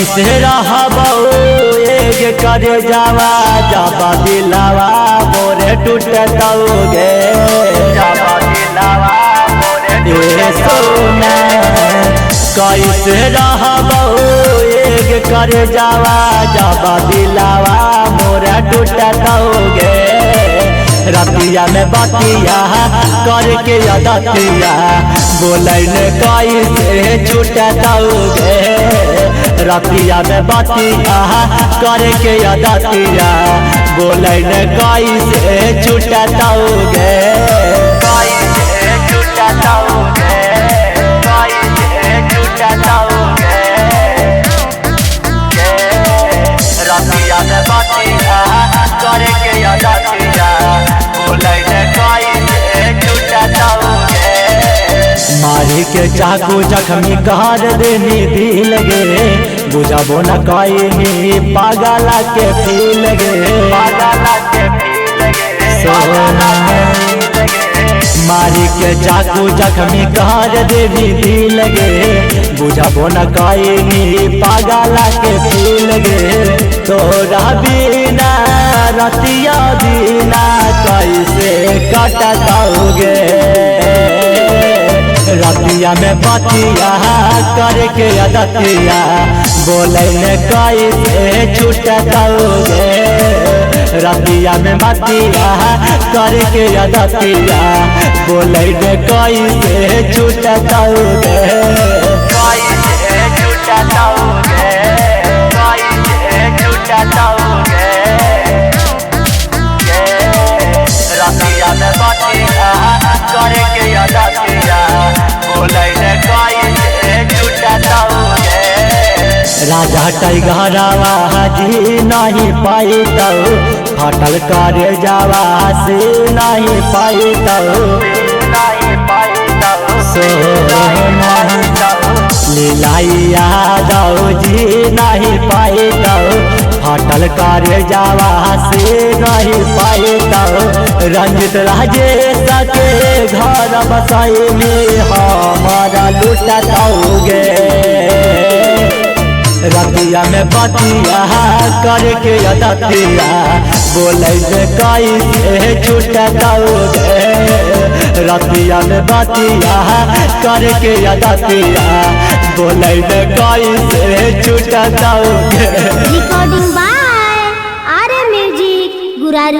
कैसे रहबो एक कर जावा जाबा दिलावा मोरे टूटतौगे जाबा दिलावा मोरे सोना कैसे रहबो एक कर जावा जाबा दिलावा मोरे टूटतौगे रतिया में बतिया करके अदतिया बोलन कैसे छूटतौगे रतिया में बतिया करके अदतिया बोलन कैसे छूटतौगे कैसे छूटतौगे कैसे छूटतौगे रतिया में बतिया करके अदतिया मारी के चाकू जख्मी कर देनी दिल गे बुझाबो न कहीं पागला के फील गे पागला के मारी के चाकू जख्मी कर देनी दिल गे बुझाबो न कहीं पागला के फील गे तोरा बिना रतिया बिना कैसे कटतौगे रतिया में बतिया करके अदतिया बोलन कैसे छूटतौगे रतिया में बतिया करके अदतिया बोलन कैसे छूटतौगे कैसे छूटतौगे कैसे छूटतौगे रतिया में बतिया करके अदतिया राजा टाइगरवा जी नहीं पाई तौ फाटल करे जावा से नहीं पाई तौ लीलाई यादव जी नहीं पाई तौ फाटल करे जावा से नहीं पाई तौ रंजित राजेश के घर बसाई में हमारा लुटतौगे रतिया में बतिया करके अदतिया बोलन कैसे छूटतौगे रतिया में बतिया करके अदतिया बोलन कैसे छूटतौगे। Recording by R music Guraru.